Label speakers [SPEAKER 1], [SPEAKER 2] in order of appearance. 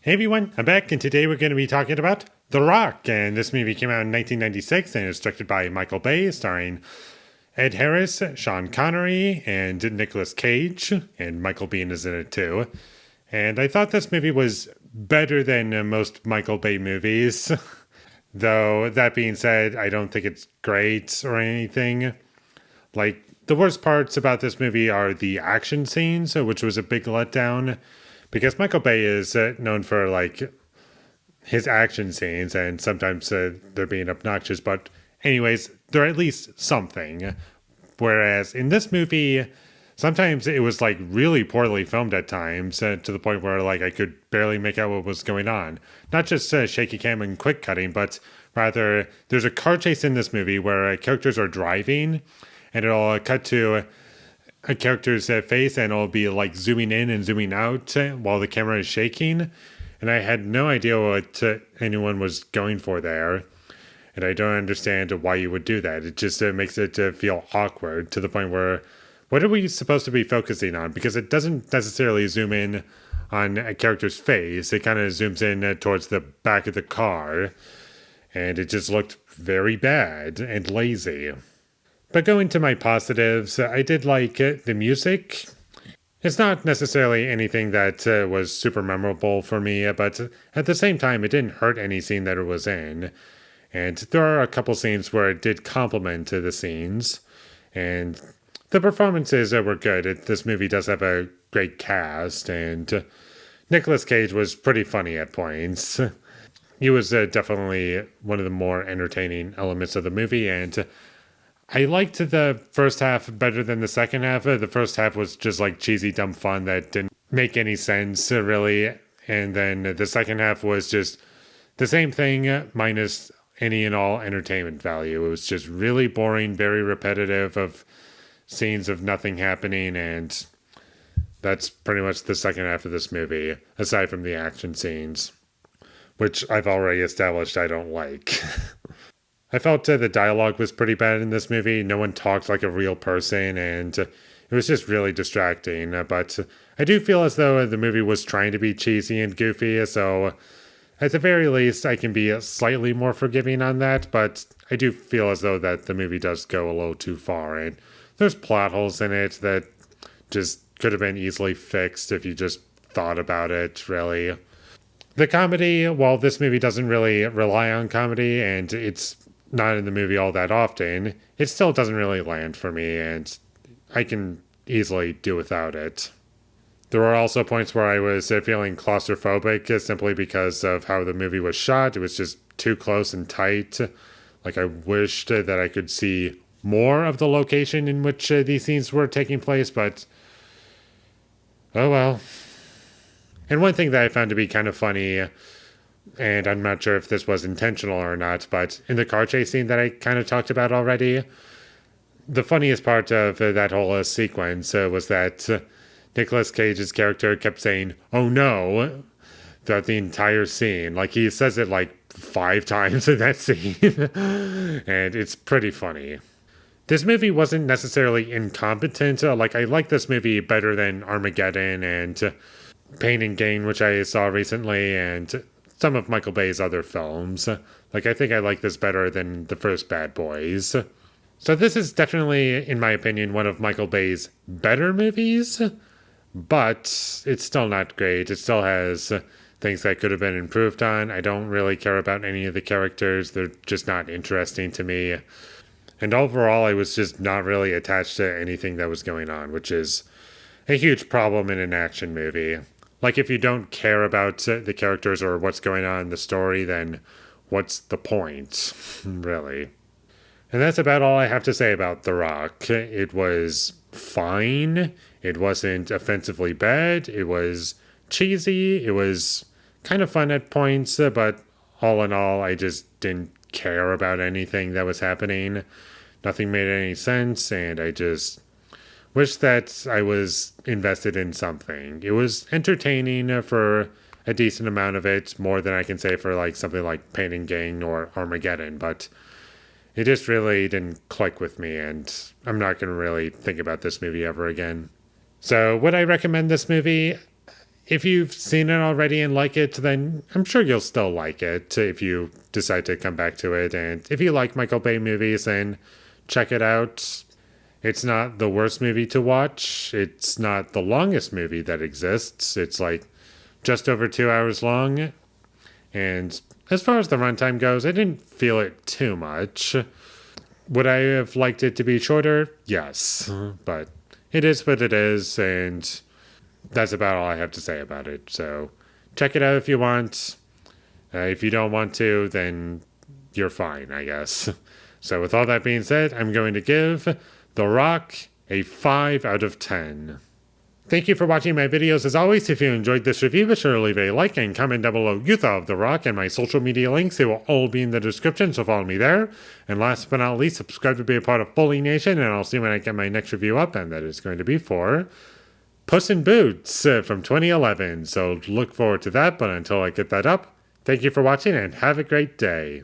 [SPEAKER 1] Hey everyone, I'm back, and today we're going to be talking about The Rock. And this movie came out in 1996 and is directed by Michael Bay, starring Ed Harris, Sean Connery, and Nicolas Cage. And Michael Biehn is in it too. And I thought this movie was better than most Michael Bay movies. Though, that being said, I don't think it's great or anything. Like, the worst parts about this movie are the action scenes, which was a big letdown. Because Michael Bay is known for, like, his action scenes, and sometimes they're being obnoxious, but anyways, they're at least something. Whereas in this movie, sometimes it was, like, really poorly filmed at times, to the point where, like, I could barely make out what was going on. Not just shaky cam and quick cutting, but rather, there's a car chase in this movie where characters are driving, and it'll cut to a character's face, and it'll be like zooming in and zooming out while the camera is shaking. And I had no idea what anyone was going for there. And I don't understand why you would do that. It just makes it feel awkward to the point where, what are we supposed to be focusing on? Because it doesn't necessarily zoom in on a character's face. It kind of zooms in towards the back of the car. And it just looked very bad and lazy. But going to my positives, I did like the music. It's not necessarily anything that was super memorable for me, but at the same time, it didn't hurt any scene that it was in. And there are a couple scenes where it did complement the scenes. And the performances were good. This movie does have a great cast, and Nicolas Cage was pretty funny at points. He was definitely one of the more entertaining elements of the movie, and I liked the first half better than the second half. The first half was just like cheesy, dumb fun that didn't make any sense, really. And then the second half was just the same thing, minus any and all entertainment value. It was just really boring, very repetitive of scenes of nothing happening. And that's pretty much the second half of this movie, aside from the action scenes, which I've already established I don't like. I felt the dialogue was pretty bad in this movie. No one talked like a real person, and it was just really distracting. But I do feel as though the movie was trying to be cheesy and goofy, so at the very least, I can be slightly more forgiving on that. But I do feel as though that the movie does go a little too far, and there's plot holes in it that just could have been easily fixed if you just thought about it, really. The comedy, while this movie doesn't really rely on comedy, and it's not in the movie all that often, it still doesn't really land for me, and I can easily do without it. There were also points where I was feeling claustrophobic simply because of how the movie was shot. It was just too close and tight. Like, I wished that I could see more of the location in which these scenes were taking place, but oh well. And one thing that I found to be kind of funny, and I'm not sure if this was intentional or not, but in the car chase scene that I kind of talked about already, the funniest part of that whole sequence was that Nicolas Cage's character kept saying, "Oh no," throughout the entire scene. Like, he says it like 5 times in that scene, and it's pretty funny. This movie wasn't necessarily incompetent. Like, I like this movie better than Armageddon and Pain and Gain, which I saw recently, and some of Michael Bay's other films. Like, I think I like this better than the first Bad Boys. So this is definitely, in my opinion, one of Michael Bay's better movies, but it's still not great. It still has things that could have been improved on. I don't really care about any of the characters. They're just not interesting to me. And overall, I was just not really attached to anything that was going on, which is a huge problem in an action movie. Like, if you don't care about the characters or what's going on in the story, then what's the point, really? And that's about all I have to say about The Rock. It was fine. It wasn't offensively bad. It was cheesy. It was kind of fun at points, but all in all, I just didn't care about anything that was happening. Nothing made any sense, and I just wish that I was invested in something. It was entertaining for a decent amount of it, more than I can say for like something like Pain and Gain or Armageddon, but it just really didn't click with me, and I'm not going to really think about this movie ever again. So would I recommend this movie? if you've seen it already and like it, then I'm sure you'll still like it if you decide to come back to it. And if you like Michael Bay movies, then check it out. It's not the worst movie to watch. It's not the longest movie that exists. It's like just over 2 hours long. And as far as the runtime goes, I didn't feel it too much. Would I have liked it to be shorter? Yes. But it is what it is, and that's about all I have to say about it. So check it out if you want. If you don't want to, then you're fine, I guess. So with all that being said, I'm going to give The Rock a 5 out of 10. Thank you for watching my videos. As always, if you enjoyed this review, be sure to leave a like and comment down below you thought of The Rock, and my social media links, they will all be in the description, so follow me there. And last but not least, subscribe to be a part of Fully Nation, and I'll see when I get my next review up, and that is going to be for Puss in Boots from 2011. So look forward to that, but until I get that up, thank you for watching and have a great day.